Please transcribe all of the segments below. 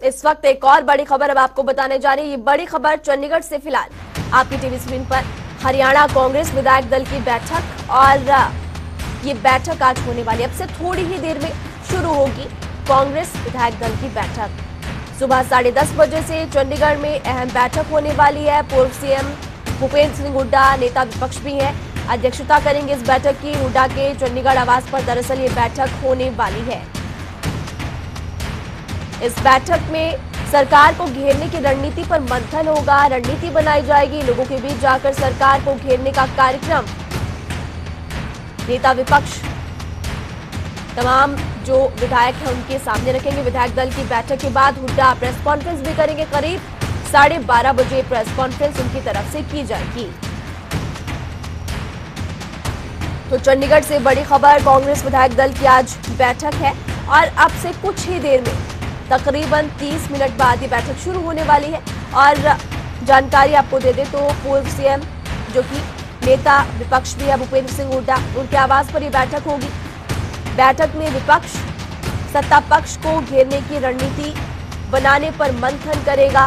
इस वक्त एक और बड़ी खबर अब आपको बताने जा रही है। ये बड़ी खबर चंडीगढ़ से फिलहाल आपकी टीवी स्क्रीन पर। हरियाणा कांग्रेस विधायक दल की बैठक और ये बैठक आज होने वाली है। अब से थोड़ी ही देर में शुरू होगी कांग्रेस विधायक दल की बैठक। सुबह 10:30 बजे से चंडीगढ़ में अहम बैठक होने वाली है। पूर्व सीएम भूपेंद्र सिंह हुड्डा नेता विपक्ष भी हैं, अध्यक्षता करेंगे इस बैठक की। हुड्डा के चंडीगढ़ आवास पर दरअसल ये बैठक होने वाली है। इस बैठक में सरकार को घेरने की रणनीति पर मंथन होगा, रणनीति बनाई जाएगी। लोगों के बीच जाकर सरकार को घेरने का कार्यक्रम नेता विपक्ष तमाम जो विधायक हैं उनके सामने रखेंगे। विधायक दल की बैठक के बाद हुड्डा प्रेस कॉन्फ्रेंस भी करेंगे। करीब 12:30 बजे प्रेस कॉन्फ्रेंस उनकी तरफ से की जाएगी। तो चंडीगढ़ से बड़ी खबर, कांग्रेस विधायक दल की आज बैठक है और अब से कुछ ही देर में तकरीबन 30 मिनट बाद ये बैठक शुरू होने वाली है। और जानकारी आपको दे दें तो पूर्व सीएम जो कि नेता विपक्ष भी है भूपेंद्र सिंह हुड्डा, उनके आवास पर ये बैठक होगी। बैठक में विपक्ष सत्ता पक्ष को घेरने की रणनीति बनाने पर मंथन करेगा।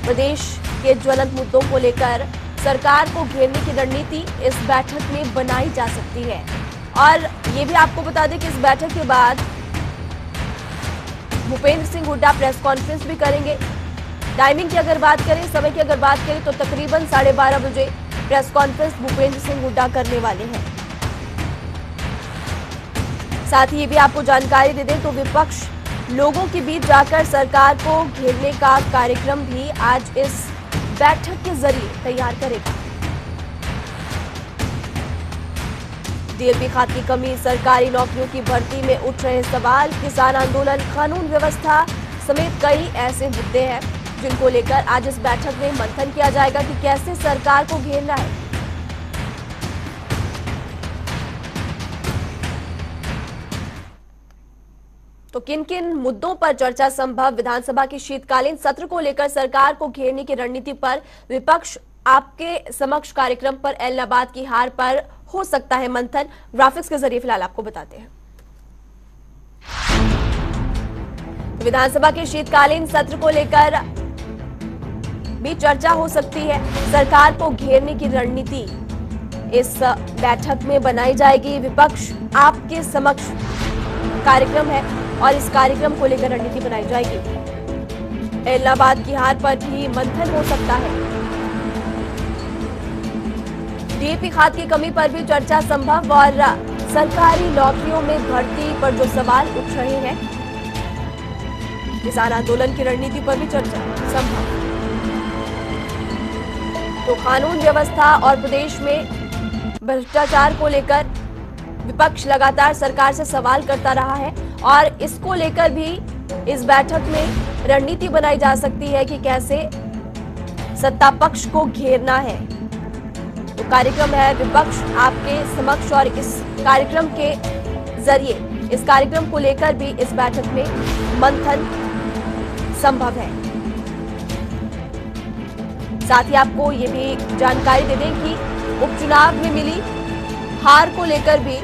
प्रदेश के ज्वलंत मुद्दों को लेकर सरकार को घेरने की रणनीति इस बैठक में बनाई जा सकती है। और ये भी आपको बता दें कि इस बैठक के बाद भूपेंद्र सिंह हुड्डा प्रेस कॉन्फ्रेंस भी करेंगे। टाइमिंग की अगर बात करें, समय की अगर बात करें तो तकरीबन 12:30 बजे प्रेस कॉन्फ्रेंस भूपेंद्र सिंह हुड्डा करने वाले हैं। साथ ही ये भी आपको जानकारी दे दें तो विपक्ष लोगों के बीच जाकर सरकार को घेरने का कार्यक्रम भी आज इस बैठक के जरिए तैयार करेगा। डीएपी खाते की कमी, सरकारी नौकरियों की भर्ती में उठ रहे सवाल, किसान आंदोलन, कानून व्यवस्था समेत कई ऐसे मुद्दे हैं जिनको लेकर आज इस बैठक में मंथन किया जाएगा कि कैसे सरकार को घेरना है। तो किन किन मुद्दों पर चर्चा संभव, विधानसभा के शीतकालीन सत्र को लेकर सरकार को घेरने की रणनीति पर विपक्ष आपके समक्ष कार्यक्रम पर एलनाबाद की हार पर हो सकता है मंथन। ग्राफिक्स के जरिए फिलहाल आपको बताते हैं। विधानसभा के शीतकालीन सत्र को लेकर भी चर्चा हो सकती है। सरकार को घेरने की रणनीति इस बैठक में बनाई जाएगी। विपक्ष आपके समक्ष कार्यक्रम है और इस कार्यक्रम को लेकर रणनीति बनाई जाएगी। एलनाबाद की हार पर भी मंथन हो सकता है। डीएपी खाद की कमी पर भी चर्चा संभव और सरकारी नौकरियों में भर्ती पर जो सवाल उठ रहे हैं, किसान आंदोलन की रणनीति पर भी चर्चा संभव। तो कानून व्यवस्था और प्रदेश में भ्रष्टाचार को लेकर विपक्ष लगातार सरकार से सवाल करता रहा है और इसको लेकर भी इस बैठक में रणनीति बनाई जा सकती है कि कैसे सत्ता पक्ष को घेरना है। तो कार्यक्रम है विपक्ष आपके समक्ष और इस कार्यक्रम के जरिए इस कार्यक्रम को लेकर भी इस बैठक में मंथन संभव है। साथ ही आपको ये भी जानकारी दे दें कि उपचुनाव में मिली हार को लेकर भी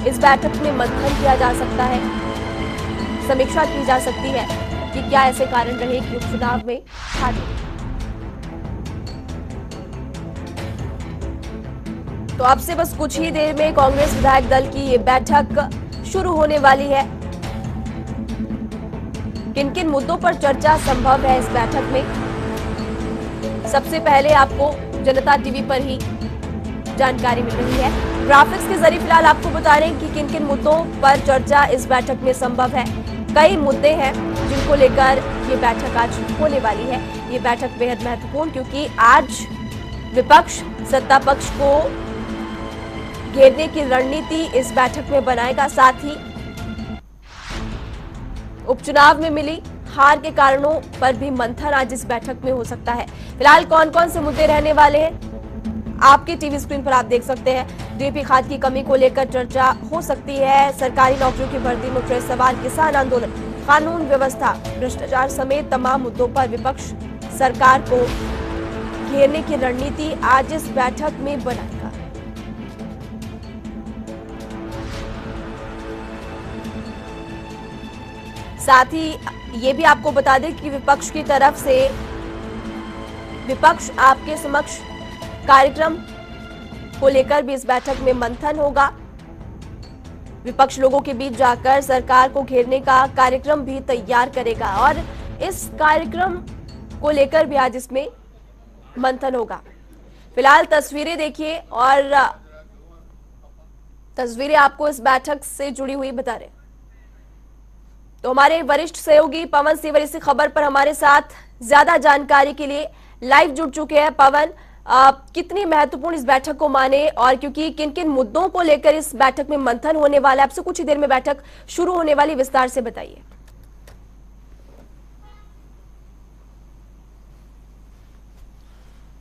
इस बैठक में मंथन किया जा सकता है, समीक्षा की जा सकती है कि क्या ऐसे कारण रहे कि उपचुनाव में हार मिली। तो अब से बस कुछ ही देर में कांग्रेस विधायक दल की ये बैठक शुरू होने वाली है। किन किन मुद्दों पर चर्चा संभव है इस बैठक में, सबसे पहले आपको जनता टीवी पर ही जानकारी मिल रही है। ग्राफिक्स के जरिए फिलहाल आपको बता रहे हैं कि किन किन मुद्दों पर चर्चा इस बैठक में संभव है। कई मुद्दे हैं जिनको लेकर ये बैठक आज होने वाली है। ये बैठक बेहद महत्वपूर्ण क्योंकि आज विपक्ष सत्ता पक्ष को घेरने की रणनीति इस बैठक में बनाएगा। साथ ही उपचुनाव में मिली हार के कारणों पर भी मंथन आज इस बैठक में हो सकता है। फिलहाल कौन कौन से मुद्दे रहने वाले हैं आपके टीवी स्क्रीन पर आप देख सकते हैं। डीएपी खाद की कमी को लेकर चर्चा हो सकती है, सरकारी नौकरियों की भर्ती में उठ रहे सवाल, किसान आंदोलन, कानून व्यवस्था, भ्रष्टाचार समेत तमाम मुद्दों पर विपक्ष सरकार को घेरने की रणनीति आज इस बैठक में बनाएगा। साथ ही ये भी आपको बता दें कि विपक्ष की तरफ से विपक्ष आपके समक्ष कार्यक्रम को लेकर भी इस बैठक में मंथन होगा। विपक्ष लोगों के बीच जाकर सरकार को घेरने का कार्यक्रम भी तैयार करेगा और इस कार्यक्रम को लेकर भी आज इसमें मंथन होगा। फिलहाल तस्वीरें देखिए और तस्वीरें आपको इस बैठक से जुड़ी हुई बता रहे। तो हमारे वरिष्ठ सहयोगी पवन सिंह इस खबर पर हमारे साथ ज्यादा जानकारी के लिए लाइव जुड़ चुके हैं। पवन, कितनी महत्वपूर्ण इस बैठक को माने और क्योंकि किन किन मुद्दों को लेकर इस बैठक में मंथन होने वाला है, आपसे कुछ ही देर में बैठक शुरू होने वाली, विस्तार से बताइए।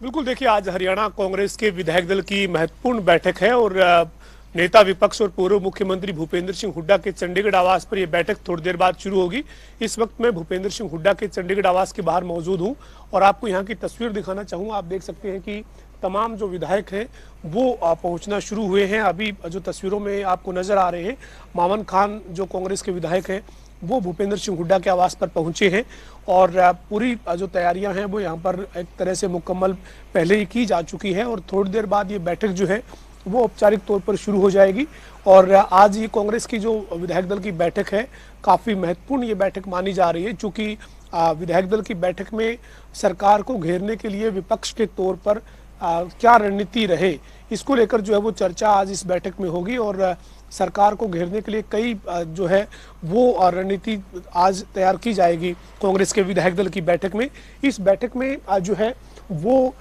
बिल्कुल, देखिए आज हरियाणा कांग्रेस के विधायक दल की महत्वपूर्ण बैठक है और नेता विपक्ष और पूर्व मुख्यमंत्री भूपेंद्र सिंह हुड्डा के चंडीगढ़ आवास पर यह बैठक थोड़ी देर बाद शुरू होगी। इस वक्त मैं भूपेंद्र सिंह हुड्डा के चंडीगढ़ आवास के बाहर मौजूद हूं और आपको यहां की तस्वीर दिखाना चाहूंगा। आप देख सकते हैं कि तमाम जो विधायक हैं वो पहुंचना शुरू हुए हैं। अभी जो तस्वीरों में आपको नजर आ रहे हैं, मामन खान जो कांग्रेस के विधायक हैं वो भूपेंद्र सिंह हुड्डा के आवास पर पहुंचे हैं और पूरी जो तैयारियां हैं वो यहाँ पर एक तरह से मुकम्मल पहले ही की जा चुकी है और थोड़ी देर बाद ये बैठक जो है वो औपचारिक तौर पर शुरू हो जाएगी। और आज ये कांग्रेस की जो विधायक दल की बैठक है काफी महत्वपूर्ण ये बैठक मानी जा रही है, चूंकि विधायक दल की बैठक में सरकार को घेरने के लिए विपक्ष के तौर पर क्या रणनीति रहे, इसको लेकर जो है वो चर्चा आज इस बैठक में होगी और सरकार को घेरने के लिए कई जो है वो रणनीति आज तैयार की जाएगी कांग्रेस के विधायक दल की बैठक में। इस बैठक में जो है वो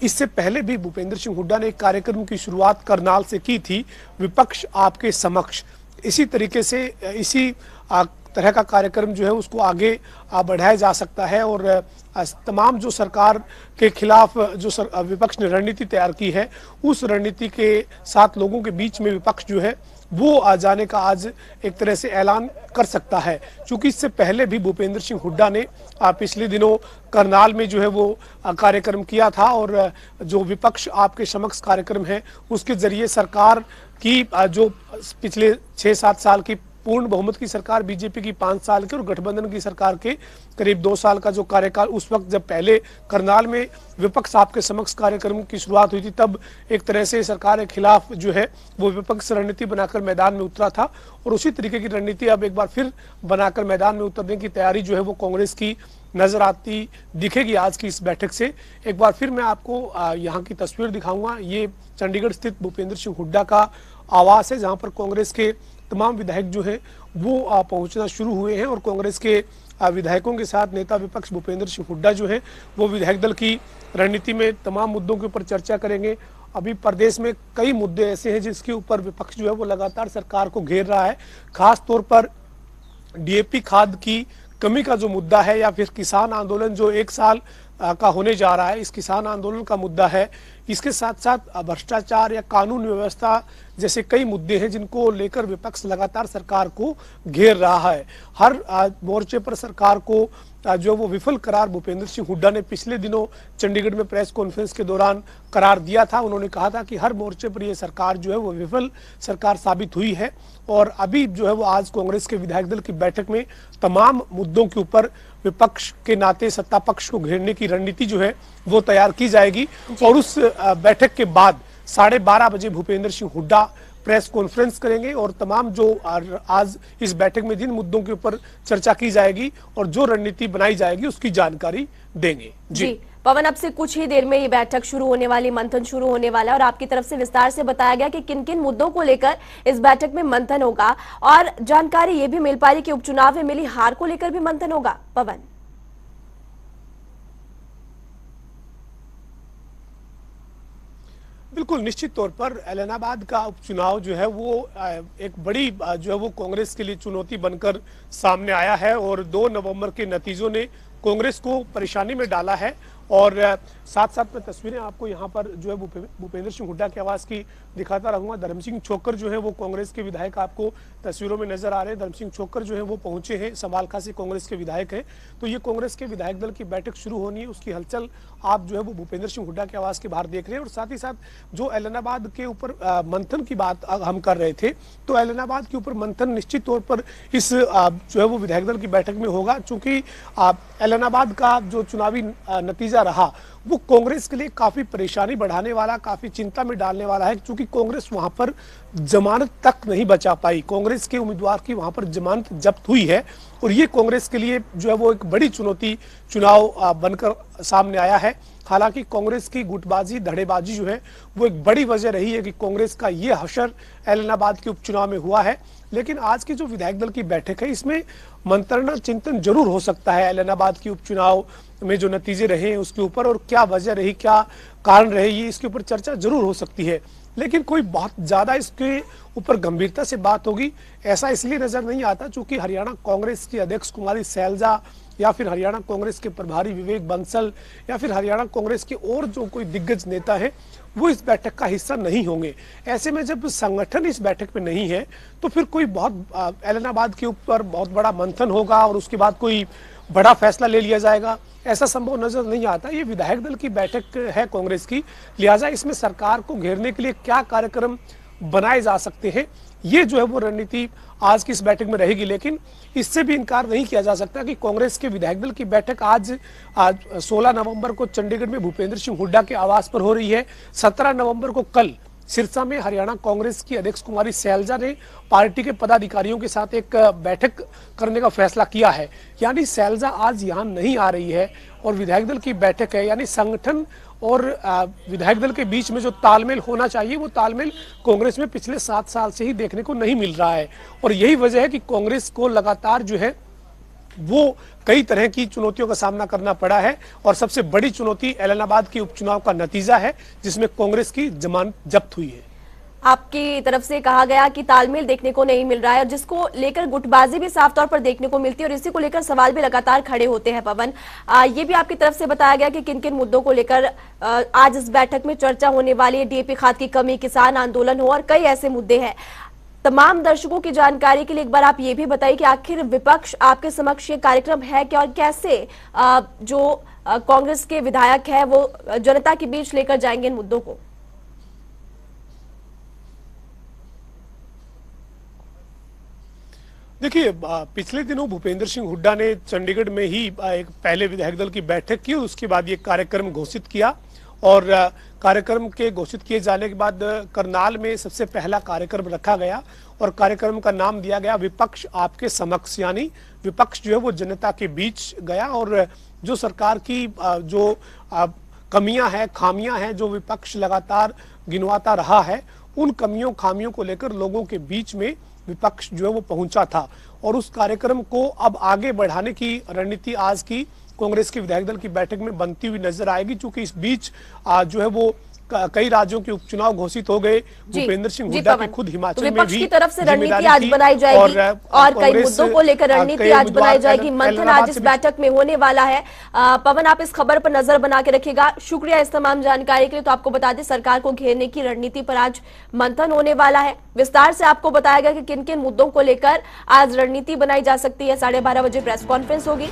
इससे पहले भी भूपेंद्र सिंह हुड्डा ने एक कार्यक्रम की शुरुआत करनाल से की थी, विपक्ष आपके समक्ष। इसी तरीके से इसी तरह का कार्यक्रम जो है उसको आगे बढ़ाया जा सकता है और तमाम जो सरकार के खिलाफ जो विपक्ष ने रणनीति तैयार की है उस रणनीति के साथ लोगों के बीच में विपक्ष जो है वो आ जाने का आज एक तरह से ऐलान कर सकता है, क्योंकि इससे पहले भी भूपेंद्र सिंह हुड्डा ने पिछले दिनों करनाल में जो है वो कार्यक्रम किया था और जो विपक्ष आपके समक्ष कार्यक्रम है उसके जरिए सरकार की जो पिछले 6-7 साल की पूर्ण बहुमत की सरकार बीजेपी की 5 साल के और गठबंधन की सरकार के करीब 2 साल का जो कार्यकाल, उस वक्त जब पहले करनाल में विपक्ष आपके समक्ष कार्यक्रम की शुरुआत हुई थी तब एक तरह से सरकार के खिलाफ जो है वो विपक्ष रणनीति बनाकर मैदान में उतरा था और उसी तरीके की रणनीति अब एक बार फिर बनाकर मैदान में उतरने की तैयारी जो है वो कांग्रेस की नजर आती दिखेगी आज की इस बैठक से। एक बार फिर मैं आपको यहाँ की तस्वीर दिखाऊंगा। ये चंडीगढ़ स्थित भूपेंद्र सिंह हुड्डा का आवास है जहाँ पर कांग्रेस के तमाम विधायक जो हैं वो पहुंचना शुरू हुए हैं और कांग्रेस के विधायकों के साथ नेता विपक्ष भूपेंद्र सिंह हुड्डा जो है वो विधायक दल की रणनीति में तमाम मुद्दों के ऊपर चर्चा करेंगे। अभी प्रदेश में कई मुद्दे ऐसे हैं जिसके ऊपर विपक्ष जो है वो लगातार सरकार को घेर रहा है, खास तौर पर डीएपी खाद की कमी का जो मुद्दा है या फिर किसान आंदोलन जो 1 साल का होने जा रहा है, इस किसान आंदोलन का मुद्दा है। इसके साथ साथ भ्रष्टाचार या कानून व्यवस्था जैसे कई मुद्दे हैं जिनको लेकर विपक्ष लगातार सरकार को घेर रहा है। हर मोर्चे पर सरकार को जो वो विफल करार भूपेंद्र सिंह हुड्डा ने पिछले दिनों चंडीगढ़ में प्रेस कॉन्फ्रेंस के दौरान करार दिया था। उन्होंने कहा था कि हर मोर्चे पर ये सरकार जो है वो विफल सरकार साबित हुई है और अभी जो है वो आज कांग्रेस के विधायक दल की बैठक में तमाम मुद्दों के ऊपर विपक्ष के नाते सत्ता पक्ष को घेरने की रणनीति जो है वो तैयार की जाएगी और उस बैठक के बाद 12:30 बजे भूपेंद्र सिंह हुड्डा प्रेस कॉन्फ्रेंस करेंगे और तमाम जो आज इस बैठक में जिन मुद्दों के ऊपर चर्चा की जाएगी और जो रणनीति बनाई जाएगी उसकी जानकारी देंगे। जी पवन, अब से कुछ ही देर में ये बैठक शुरू होने वाली, मंथन शुरू होने वाला है और आपकी तरफ से विस्तार से बताया गया कि किन किन मुद्दों को लेकर इस बैठक में मंथन होगा और जानकारी ये भी मिल पा रही कि उपचुनाव में मिली हार को लेकर भी मंथन होगा। पवन, बिल्कुल निश्चित तौर पर एलनाबाद का उपचुनाव जो है वो एक बड़ी जो है वो कांग्रेस के लिए चुनौती बनकर सामने आया है और 2 नवंबर के नतीजों ने कांग्रेस को परेशानी में डाला है और साथ साथ में तस्वीरें आपको यहाँ पर जो है भूपेंद्र सिंह हुड्डा के आवास की दिखाता रहूंगा। धर्म सिंह छोक्कर जो है वो कांग्रेस के विधायक आपको तस्वीरों में नजर आ रहे हैं। धर्म सिंह छोक्कर जो है वो पहुंचे हैं, समालखा से कांग्रेस के विधायक हैं। तो ये कांग्रेस के विधायक दल की बैठक शुरू होनी है, उसकी हलचल आप जो है वो भूपेंद्र सिंह हुड्डा के आवास के बाहर देख रहे हैं। और साथ ही साथ जो ऐलनाबाद के ऊपर मंथन की बात हम कर रहे थे, तो ऐलनाबाद के ऊपर मंथन निश्चित तौर पर इस जो है वो विधायक दल की बैठक में होगा, चूंकि ऐलनाबाद का जो चुनावी नतीजा रहा वो कांग्रेस के लिए काफी परेशानी बढ़ाने वाला, काफी चिंता में डालने वाला है, क्योंकि कांग्रेस वहां पर जमानत तक नहीं बचा पाई। कांग्रेस के उम्मीदवार की वहां पर जमानत जब्त हुई है और ये कांग्रेस के लिए जो है वो एक बड़ी चुनौती चुनाव बनकर सामने आया है। हालांकि कांग्रेस की गुटबाजी, धड़ेबाजी जो है वो एक बड़ी वजह रही है कि कांग्रेस का ये हशर ऐलनाबाद के उपचुनाव में हुआ है। लेकिन आज की जो विधायक दल की बैठक है इसमें मंत्रणा चिंतन जरूर हो सकता है ऐलनाबाद की उपचुनाव में जो नतीजे रहे उसके ऊपर, और क्या वजह रही, क्या कारण रहे, ये इसके ऊपर चर्चा जरूर हो सकती है। लेकिन कोई बहुत ज्यादा इसके ऊपर गंभीरता से बात होगी ऐसा इसलिए नजर नहीं आता चूंकि हरियाणा कांग्रेस की अध्यक्ष कुमारी सैलजा या फिर हरियाणा कांग्रेस के प्रभारी विवेक बंसल या फिर हरियाणा कांग्रेस के और जो कोई दिग्गज नेता है वो इस बैठक का हिस्सा नहीं होंगे। ऐसे में जब संगठन इस बैठक में नहीं है तो फिर कोई बहुत ऐलनाबाद के ऊपर बहुत बड़ा मंथन होगा और उसके बाद कोई बड़ा फैसला ले लिया जाएगा, ऐसा संभव नजर नहीं आता। ये विधायक दल की बैठक है कांग्रेस की, लिहाजा इसमें सरकार को घेरने के लिए क्या कार्यक्रम बनाए जा सकते हैं ये जो है वो रणनीति आज की इस बैठक में रहेगी। लेकिन इससे भी इनकार नहीं किया जा सकता कि कांग्रेस के विधायक दल की बैठक आज 16 नवंबर को चंडीगढ़ में भूपेंद्र सिंह हुड्डा के आवास पर हो रही है। 17 नवंबर को कल सिरसा में हरियाणा कांग्रेस की अध्यक्ष कुमारी सैलजा ने पार्टी के पदाधिकारियों के साथ एक बैठक करने का फैसला किया है। यानी सैलजा आज यहाँ नहीं आ रही है और विधायक दल की बैठक है, यानी संगठन और विधायक दल के बीच में जो तालमेल होना चाहिए वो तालमेल कांग्रेस में पिछले 7 साल से ही देखने को नहीं मिल रहा है। और यही वजह है कि कांग्रेस को लगातार जो है वो कई तरह की चुनौतियों का सामना करना पड़ा है और सबसे बड़ी चुनौती ऐलनाबाद के उपचुनाव का नतीजा है जिसमें कांग्रेस की जमानत जब्त हुई है। आपकी तरफ से कहा गया कि तालमेल देखने को नहीं मिल रहा है और जिसको लेकर गुटबाजी भी साफ तौर पर देखने को मिलती है और इसी को लेकर सवाल भी लगातार खड़े होते हैं। पवन, ये भी आपकी तरफ से बताया गया कि किन किन मुद्दों को लेकर आज इस बैठक में चर्चा होने वाली है। डीएपी खाद की कमी, किसान आंदोलन हो और कई ऐसे मुद्दे हैं। तमाम दर्शकों की जानकारी के लिए एक बार आप ये भी बताइए कि आखिर विपक्ष आपके समक्ष ये कार्यक्रम है क्या और कैसे जो कांग्रेस के विधायक है वो जनता के बीच लेकर जाएंगे इन मुद्दों को। देखिए, पिछले दिनों भूपेंद्र सिंह हुड्डा ने चंडीगढ़ में ही एक पहले विधायक दल की बैठक की, उसके बाद ये कार्यक्रम घोषित किया और कार्यक्रम के घोषित किए जाने के बाद करनाल में सबसे पहला कार्यक्रम रखा गया और कार्यक्रम का नाम दिया गया विपक्ष आपके समक्ष। यानी विपक्ष जो है वो जनता के बीच गया और जो सरकार की जो कमियां हैं, खामियां हैं, जो विपक्ष लगातार गिनवाता रहा है, उन कमियों खामियों को लेकर लोगों के बीच में विपक्ष जो है वो पहुंचा था। और उस कार्यक्रम को अब आगे बढ़ाने की रणनीति आज की कांग्रेस के विधायक दल की बैठक में बनती हुई नजर आएगी, क्योंकि इस बीच जो है वो कई राज्यों के उपचुनाव घोषित हो गए। भूपेंद्र सिंह हुड्डा के खुद हिमाचल में भी की तरफ से रणनीति आज बनाई जाएगी और कई मुद्दों को लेकर रणनीति आज बनाई जाएगी। मंथन आज इस बैठक में होने वाला है। पवन, आप इस खबर पर नजर बना के रखिएगा। शुक्रिया इस तमाम जानकारी के लिए। तो आपको बता दें, सरकार को घेरने की रणनीति पर आज मंथन होने वाला है। विस्तार से आपको बताया गया कि किन किन मुद्दों को लेकर आज रणनीति बनाई जा सकती है। 12:30 बजे प्रेस कॉन्फ्रेंस होगी।